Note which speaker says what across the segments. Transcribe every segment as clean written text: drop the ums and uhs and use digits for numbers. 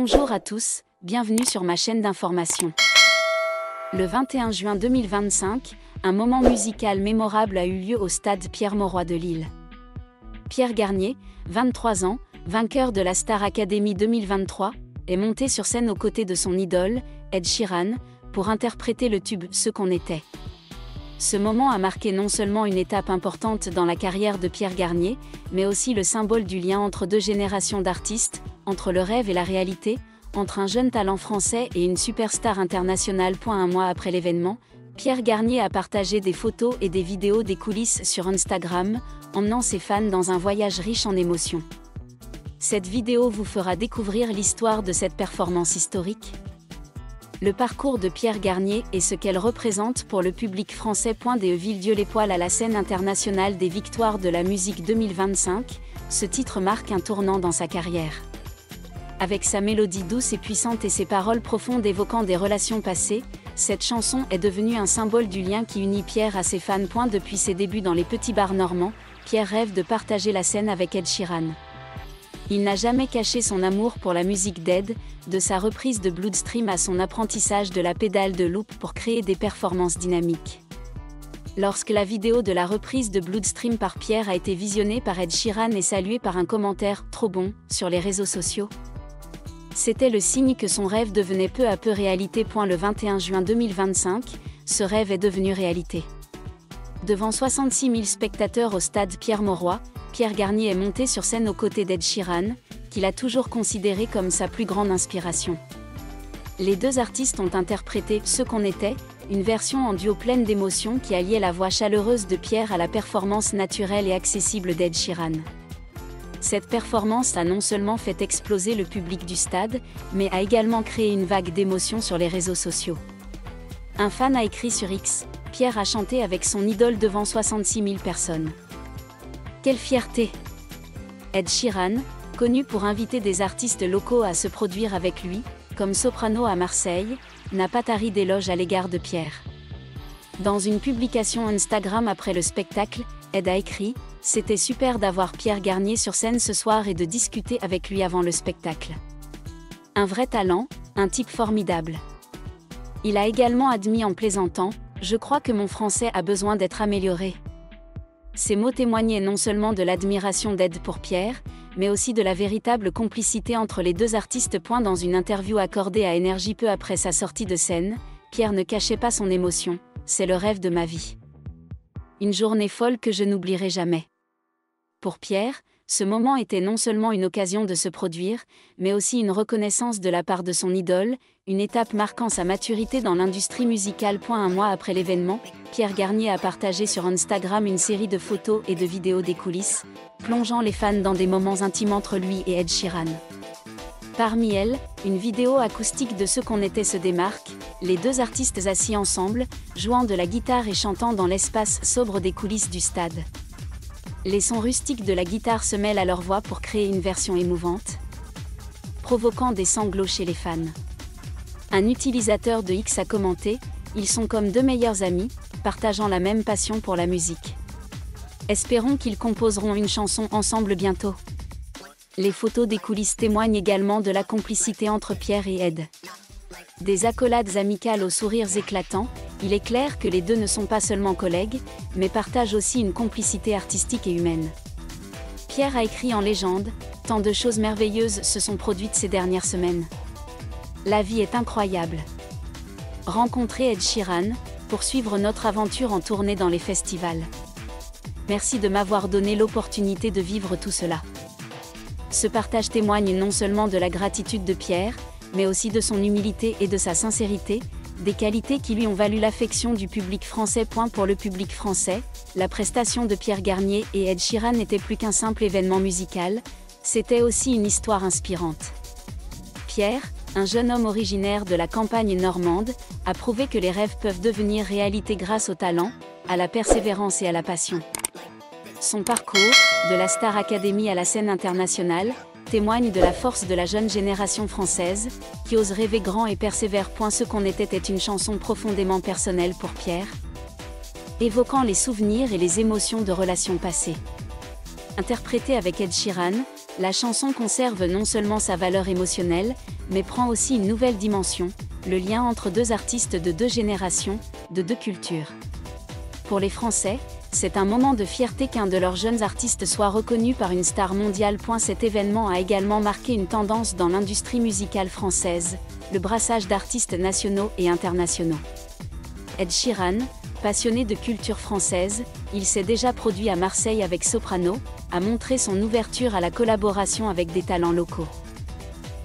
Speaker 1: Bonjour à tous, bienvenue sur ma chaîne d'information. Le 21 juin 2025, un moment musical mémorable a eu lieu au stade Pierre-Mauroy de Lille. Pierre Garnier, 23 ans, vainqueur de la Star Academy 2023, est monté sur scène aux côtés de son idole, Ed Sheeran, pour interpréter le tube « Ce qu'on était ». Ce moment a marqué non seulement une étape importante dans la carrière de Pierre Garnier, mais aussi le symbole du lien entre deux générations d'artistes, entre le rêve et la réalité, entre un jeune talent français et une superstar internationale. Un mois après l'événement, Pierre Garnier a partagé des photos et des vidéos des coulisses sur Instagram, emmenant ses fans dans un voyage riche en émotions. Cette vidéo vous fera découvrir l'histoire de cette performance historique. Le parcours de Pierre Garnier et ce qu'elle représente pour le public français. Des Villedieu-les-Poêles à la scène internationale des Victoires de la musique 2025, ce titre marque un tournant dans sa carrière. Avec sa mélodie douce et puissante et ses paroles profondes évoquant des relations passées, cette chanson est devenue un symbole du lien qui unit Pierre à ses fans. Depuis ses débuts dans les petits bars normands, Pierre rêve de partager la scène avec Ed Sheeran. Il n'a jamais caché son amour pour la musique d'Ed, de sa reprise de Bloodstream à son apprentissage de la pédale de loop pour créer des performances dynamiques. Lorsque la vidéo de la reprise de Bloodstream par Pierre a été visionnée par Ed Sheeran et saluée par un commentaire « trop bon » sur les réseaux sociaux, c'était le signe que son rêve devenait peu à peu réalité. Le 21 juin 2025, ce rêve est devenu réalité. Devant 66 000 spectateurs au stade Pierre-Mauroy, Pierre Garnier est monté sur scène aux côtés d'Ed Sheeran, qu'il a toujours considéré comme sa plus grande inspiration. Les deux artistes ont interprété « Ce qu'on était », une version en duo pleine d'émotions qui alliait la voix chaleureuse de Pierre à la performance naturelle et accessible d'Ed Sheeran. Cette performance a non seulement fait exploser le public du stade, mais a également créé une vague d'émotions sur les réseaux sociaux. Un fan a écrit sur X, « Pierre a chanté avec son idole devant 66 000 personnes. Quelle fierté !» Ed Sheeran, connu pour inviter des artistes locaux à se produire avec lui, comme Soprano à Marseille, n'a pas tari d'éloges à l'égard de Pierre. Dans une publication Instagram après le spectacle, Ed a écrit « C'était super d'avoir Pierre Garnier sur scène ce soir et de discuter avec lui avant le spectacle. Un vrai talent, un type formidable. » Il a également admis en plaisantant « Je crois que mon français a besoin d'être amélioré. » Ces mots témoignaient non seulement de l'admiration d'Ed pour Pierre, mais aussi de la véritable complicité entre les deux artistes. Dans une interview accordée à Énergie peu après sa sortie de scène, Pierre ne cachait pas son émotion, « C'est le rêve de ma vie. Une journée folle que je n'oublierai jamais. » Pour Pierre, ce moment était non seulement une occasion de se produire, mais aussi une reconnaissance de la part de son idole, une étape marquant sa maturité dans l'industrie musicale. Un mois après l'événement, Pierre Garnier a partagé sur Instagram une série de photos et de vidéos des coulisses, plongeant les fans dans des moments intimes entre lui et Ed Sheeran. Parmi elles, une vidéo acoustique de Ce qu'on était se démarque, les deux artistes assis ensemble, jouant de la guitare et chantant dans l'espace sobre des coulisses du stade. Les sons rustiques de la guitare se mêlent à leur voix pour créer une version émouvante, provoquant des sanglots chez les fans. Un utilisateur de X a commenté « Ils sont comme deux meilleurs amis, partageant la même passion pour la musique. Espérons qu'ils composeront une chanson ensemble bientôt. » Les photos des coulisses témoignent également de la complicité entre Pierre et Ed. Des accolades amicales aux sourires éclatants, il est clair que les deux ne sont pas seulement collègues, mais partagent aussi une complicité artistique et humaine. Pierre a écrit en légende « Tant de choses merveilleuses se sont produites ces dernières semaines. La vie est incroyable. Rencontrer Ed Sheeran, poursuivre notre aventure en tournée dans les festivals. Merci de m'avoir donné l'opportunité de vivre tout cela. » Ce partage témoigne non seulement de la gratitude de Pierre, mais aussi de son humilité et de sa sincérité, des qualités qui lui ont valu l'affection du public français. Pour le public français, la prestation de Pierre Garnier et Ed Sheeran n'était plus qu'un simple événement musical, c'était aussi une histoire inspirante. Pierre, un jeune homme originaire de la campagne normande, a prouvé que les rêves peuvent devenir réalité grâce au talent, à la persévérance et à la passion. Son parcours, de la Star Academy à la scène internationale, témoigne de la force de la jeune génération française, qui ose rêver grand et persévère. Ce qu'on était une chanson profondément personnelle pour Pierre, évoquant les souvenirs et les émotions de relations passées. Interprétée avec Ed Sheeran, la chanson conserve non seulement sa valeur émotionnelle, mais prend aussi une nouvelle dimension, le lien entre deux artistes de deux générations, de deux cultures. Pour les Français, c'est un moment de fierté qu'un de leurs jeunes artistes soit reconnu par une star mondiale. Cet événement a également marqué une tendance dans l'industrie musicale française, le brassage d'artistes nationaux et internationaux. Ed Sheeran, passionné de culture française, il s'est déjà produit à Marseille avec Soprano, a montré son ouverture à la collaboration avec des talents locaux.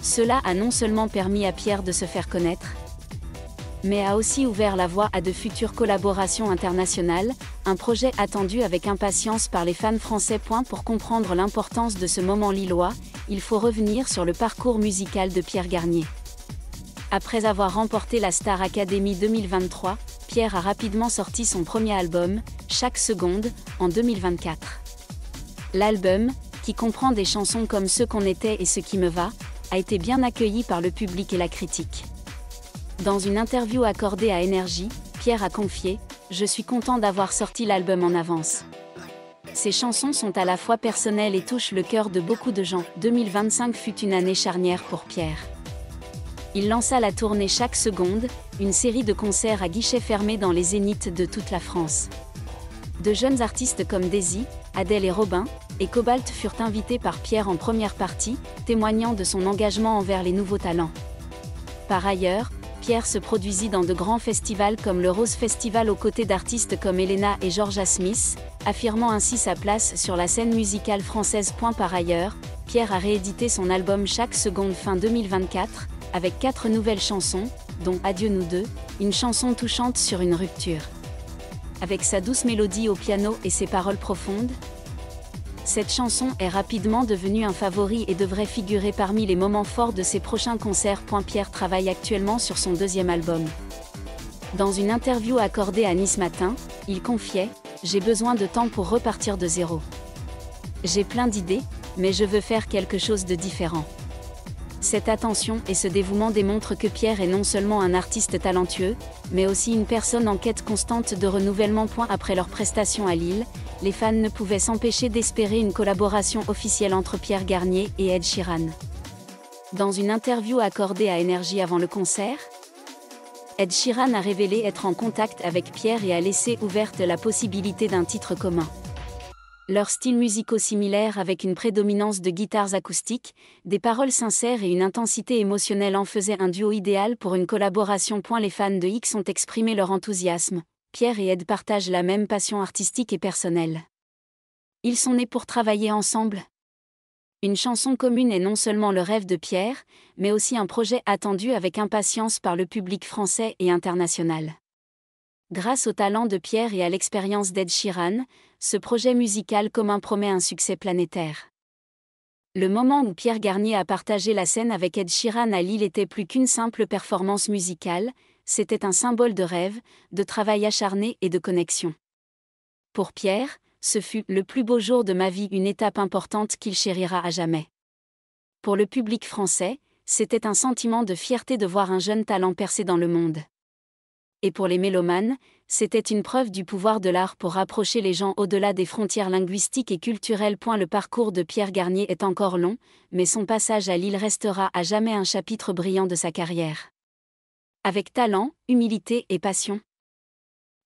Speaker 1: Cela a non seulement permis à Pierre de se faire connaître, mais a aussi ouvert la voie à de futures collaborations internationales, un projet attendu avec impatience par les fans français. Pour comprendre l'importance de ce moment lillois, il faut revenir sur le parcours musical de Pierre Garnier. Après avoir remporté la Star Academy 2023, Pierre a rapidement sorti son premier album, Chaque seconde, en 2024. L'album, qui comprend des chansons comme Ce qu'on était et Ce qui me va, a été bien accueilli par le public et la critique. Dans une interview accordée à Énergie, Pierre a confié « Je suis content d'avoir sorti l'album en avance. Ces chansons sont à la fois personnelles et touchent le cœur de beaucoup de gens. 2025 fut une année charnière pour Pierre. Il lança la tournée Chaque seconde, une série de concerts à guichets fermés dans les zéniths de toute la France. De jeunes artistes comme Daisy, Adèle et Robin, et Cobalt furent invités par Pierre en première partie, témoignant de son engagement envers les nouveaux talents. Par ailleurs, Pierre se produisit dans de grands festivals comme le Rose Festival aux côtés d'artistes comme Elena et Georgia Smith, affirmant ainsi sa place sur la scène musicale française. Par ailleurs, Pierre a réédité son album Chaque seconde fin 2024, avec 4 nouvelles chansons, dont Adieu nous deux, une chanson touchante sur une rupture. Avec sa douce mélodie au piano et ses paroles profondes, cette chanson est rapidement devenue un favori et devrait figurer parmi les moments forts de ses prochains concerts. Pierre travaille actuellement sur son deuxième album. Dans une interview accordée à Nice Matin, il confiait « J'ai besoin de temps pour repartir de zéro. J'ai plein d'idées, mais je veux faire quelque chose de différent. » Cette attention et ce dévouement démontrent que Pierre est non seulement un artiste talentueux, mais aussi une personne en quête constante de renouvellement. Après leur prestation à Lille, les fans ne pouvaient s'empêcher d'espérer une collaboration officielle entre Pierre Garnier et Ed Sheeran. Dans une interview accordée à Énergie avant le concert, Ed Sheeran a révélé être en contact avec Pierre et a laissé ouverte la possibilité d'un titre commun. Leurs styles musicaux similaires avec une prédominance de guitares acoustiques, des paroles sincères et une intensité émotionnelle en faisaient un duo idéal pour une collaboration. Les fans de X ont exprimé leur enthousiasme. Pierre et Ed partagent la même passion artistique et personnelle. Ils sont nés pour travailler ensemble. Une chanson commune est non seulement le rêve de Pierre, mais aussi un projet attendu avec impatience par le public français et international. Grâce au talent de Pierre et à l'expérience d'Ed Sheeran, ce projet musical commun promet un succès planétaire. Le moment où Pierre Garnier a partagé la scène avec Ed Sheeran à Lille était plus qu'une simple performance musicale, c'était un symbole de rêve, de travail acharné et de connexion. Pour Pierre, ce fut « le plus beau jour de ma vie », une étape importante qu'il chérira à jamais. Pour le public français, c'était un sentiment de fierté de voir un jeune talent percer dans le monde. Et pour les mélomanes, c'était une preuve du pouvoir de l'art pour rapprocher les gens au-delà des frontières linguistiques et culturelles. Le parcours de Pierre Garnier est encore long, mais son passage à Lille restera à jamais un chapitre brillant de sa carrière. Avec talent, humilité et passion,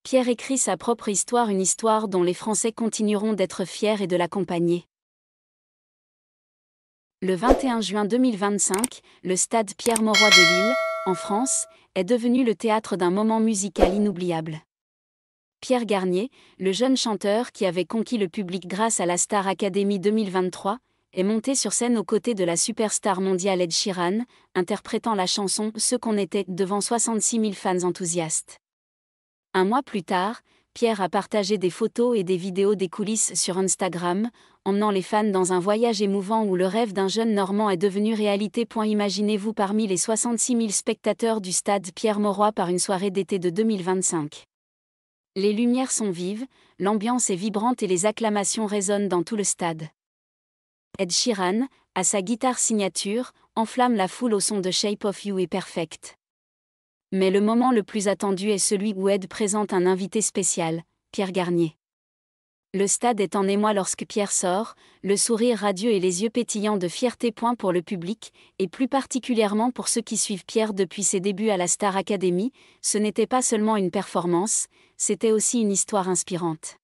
Speaker 1: Pierre écrit sa propre histoire, une histoire dont les Français continueront d'être fiers et de l'accompagner. Le 21 juin 2025, le stade Pierre-Mauroy de Lille, en France, est devenu le théâtre d'un moment musical inoubliable. Pierre Garnier, le jeune chanteur qui avait conquis le public grâce à la Star Academy 2023, est monté sur scène aux côtés de la superstar mondiale Ed Sheeran, interprétant la chanson « Ce qu'on était » devant 66 000 fans enthousiastes. Un mois plus tard, Pierre a partagé des photos et des vidéos des coulisses sur Instagram, emmenant les fans dans un voyage émouvant où le rêve d'un jeune Normand est devenu réalité. Imaginez-vous parmi les 66 000 spectateurs du stade Pierre-Mauroy par une soirée d'été de 2025. Les lumières sont vives, l'ambiance est vibrante et les acclamations résonnent dans tout le stade. Ed Sheeran, à sa guitare signature, enflamme la foule au son de Shape of You et Perfect. Mais le moment le plus attendu est celui où Ed présente un invité spécial, Pierre Garnier. Le stade est en émoi lorsque Pierre sort, le sourire radieux et les yeux pétillants de fierté. Pour le public, et plus particulièrement pour ceux qui suivent Pierre depuis ses débuts à la Star Academy, ce n'était pas seulement une performance, c'était aussi une histoire inspirante.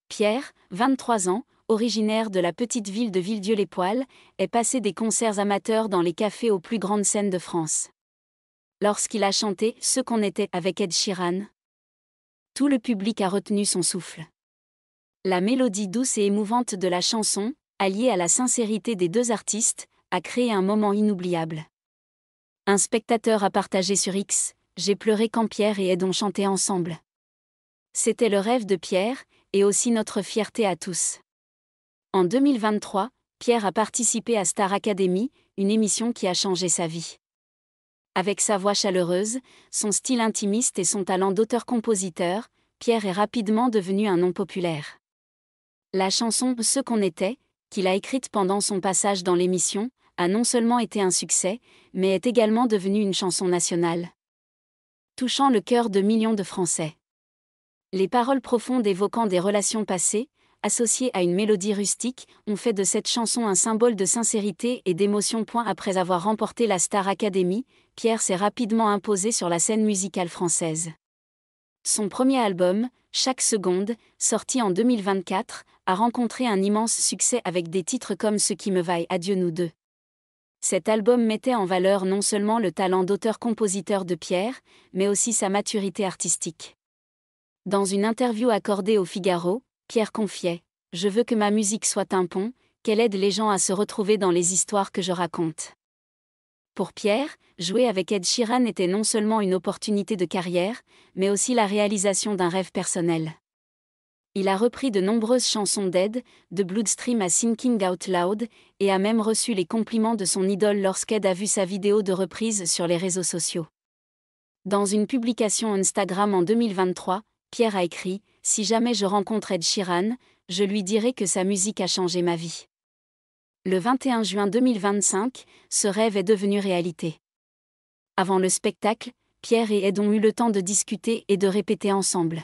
Speaker 1: Pierre, 23 ans, originaire de la petite ville de Villedieu-les-Poêles, est passé des concerts amateurs dans les cafés aux plus grandes scènes de France. Lorsqu'il a chanté « Ce qu'on était » avec Ed Sheeran, tout le public a retenu son souffle. La mélodie douce et émouvante de la chanson, alliée à la sincérité des deux artistes, a créé un moment inoubliable. Un spectateur a partagé sur X « J'ai pleuré quand Pierre et Ed ont chanté ensemble. C'était le rêve de Pierre, et aussi notre fierté à tous. » En 2023, Pierre a participé à Star Academy, une émission qui a changé sa vie. Avec sa voix chaleureuse, son style intimiste et son talent d'auteur-compositeur, Pierre est rapidement devenu un nom populaire. La chanson « Ce qu'on était », qu'il a écrite pendant son passage dans l'émission, a non seulement été un succès, mais est également devenue une chanson nationale, touchant le cœur de millions de Français. Les paroles profondes évoquant des relations passées, associées à une mélodie rustique, ont fait de cette chanson un symbole de sincérité et d'émotion. Après avoir remporté la Star Academy, Pierre s'est rapidement imposé sur la scène musicale française. Son premier album, Chaque seconde, sorti en 2024, a rencontré un immense succès avec des titres comme Ce qui me va et Adieu nous deux. Cet album mettait en valeur non seulement le talent d'auteur-compositeur de Pierre, mais aussi sa maturité artistique. Dans une interview accordée au Figaro, Pierre confiait « Je veux que ma musique soit un pont, qu'elle aide les gens à se retrouver dans les histoires que je raconte. » Pour Pierre, jouer avec Ed Sheeran était non seulement une opportunité de carrière, mais aussi la réalisation d'un rêve personnel. Il a repris de nombreuses chansons d'Ed, de Bloodstream à Thinking Out Loud, et a même reçu les compliments de son idole lorsqu'Ed a vu sa vidéo de reprise sur les réseaux sociaux. Dans une publication Instagram en 2023, Pierre a écrit « Si jamais je rencontre Ed Sheeran, je lui dirai que sa musique a changé ma vie. » Le 21 juin 2025, ce rêve est devenu réalité. Avant le spectacle, Pierre et Ed ont eu le temps de discuter et de répéter ensemble.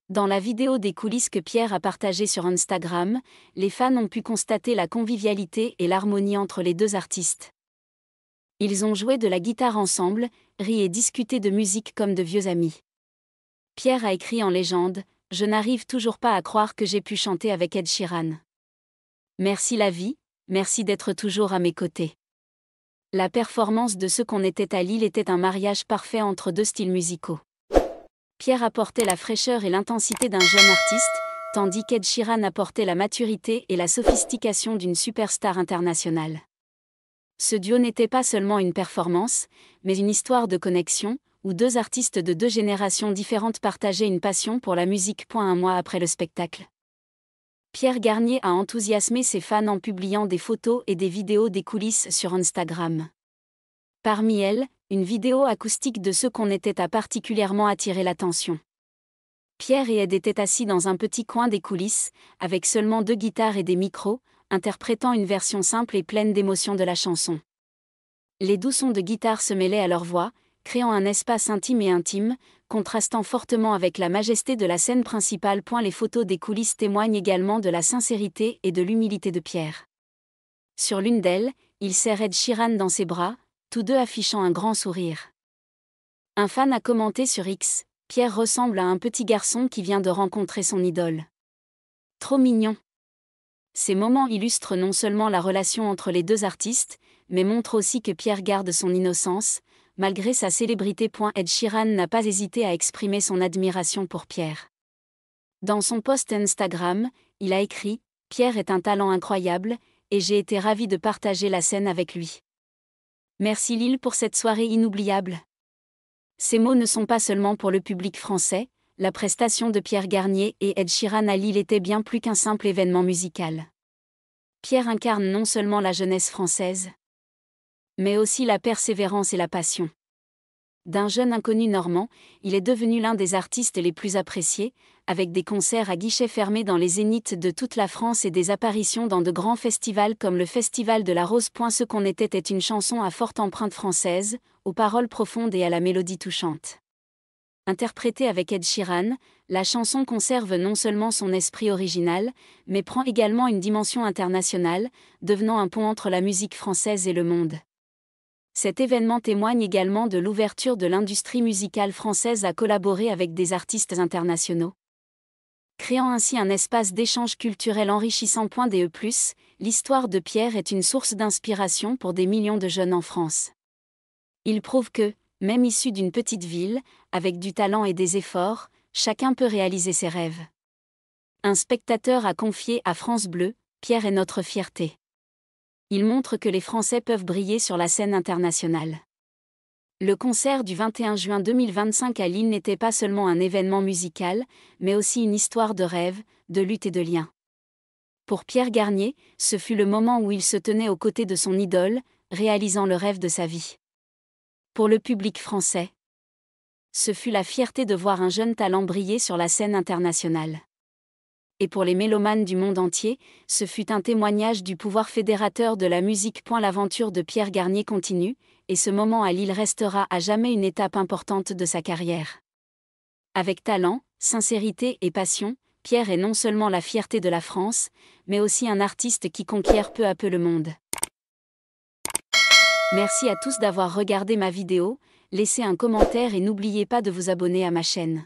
Speaker 1: Dans la vidéo des coulisses que Pierre a partagée sur Instagram, les fans ont pu constater la convivialité et l'harmonie entre les deux artistes. Ils ont joué de la guitare ensemble, ri et discuté de musique comme de vieux amis. Pierre a écrit en légende « Je n'arrive toujours pas à croire que j'ai pu chanter avec Ed Sheeran. Merci la vie, merci d'être toujours à mes côtés. » La performance de Ce qu'on était à Lille était un mariage parfait entre deux styles musicaux. Pierre apportait la fraîcheur et l'intensité d'un jeune artiste, tandis qu'Ed Sheeran apportait la maturité et la sophistication d'une superstar internationale. Ce duo n'était pas seulement une performance, mais une histoire de connexion, où deux artistes de deux générations différentes partageaient une passion pour la musique. Un mois après le spectacle, Pierre Garnier a enthousiasmé ses fans en publiant des photos et des vidéos des coulisses sur Instagram. Parmi elles, une vidéo acoustique de Ce qu'on était a particulièrement attiré l'attention. Pierre et Ed étaient assis dans un petit coin des coulisses, avec seulement 2 guitares et des micros, interprétant une version simple et pleine d'émotion de la chanson. Les doux sons de guitare se mêlaient à leur voix, créant un espace intime et intime, contrastant fortement avec la majesté de la scène principale. Les photos des coulisses témoignent également de la sincérité et de l'humilité de Pierre. Sur l'une d'elles, il serre Ed Sheeran dans ses bras, tous deux affichant un grand sourire. Un fan a commenté sur X « Pierre ressemble à un petit garçon qui vient de rencontrer son idole. Trop mignon !» Ces moments illustrent non seulement la relation entre les deux artistes, mais montrent aussi que Pierre garde son innocence, malgré sa célébrité. Ed Sheeran n'a pas hésité à exprimer son admiration pour Pierre. Dans son post Instagram, il a écrit « Pierre est un talent incroyable, et j'ai été ravi de partager la scène avec lui. Merci Lille pour cette soirée inoubliable. » Ces mots ne sont pas seulement pour le public français, la prestation de Pierre Garnier et Ed Sheeran à Lille était bien plus qu'un simple événement musical. Pierre incarne non seulement la jeunesse française, mais aussi la persévérance et la passion. D'un jeune inconnu normand, il est devenu l'un des artistes les plus appréciés, avec des concerts à guichets fermés dans les zéniths de toute la France et des apparitions dans de grands festivals comme le Festival de la Rose. Ce qu'on était est une chanson à forte empreinte française, aux paroles profondes et à la mélodie touchante. Interprétée avec Ed Sheeran, la chanson conserve non seulement son esprit original, mais prend également une dimension internationale, devenant un pont entre la musique française et le monde. Cet événement témoigne également de l'ouverture de l'industrie musicale française à collaborer avec des artistes internationaux, créant ainsi un espace d'échange culturel enrichissant. De+, l'histoire de Pierre est une source d'inspiration pour des millions de jeunes en France. Il prouve que, même issu d'une petite ville, avec du talent et des efforts, chacun peut réaliser ses rêves. Un spectateur a confié à France Bleu, « Pierre est notre fierté ». Il montre que les Français peuvent briller sur la scène internationale. Le concert du 21 juin 2025 à Lille n'était pas seulement un événement musical, mais aussi une histoire de rêve, de lutte et de lien. Pour Pierre Garnier, ce fut le moment où il se tenait aux côtés de son idole, réalisant le rêve de sa vie. Pour le public français, ce fut la fierté de voir un jeune talent briller sur la scène internationale. Et pour les mélomanes du monde entier, ce fut un témoignage du pouvoir fédérateur de la musique. L'aventure de Pierre Garnier continue, et ce moment à Lille restera à jamais une étape importante de sa carrière. Avec talent, sincérité et passion, Pierre est non seulement la fierté de la France, mais aussi un artiste qui conquiert peu à peu le monde. Merci à tous d'avoir regardé ma vidéo, laissez un commentaire et n'oubliez pas de vous abonner à ma chaîne.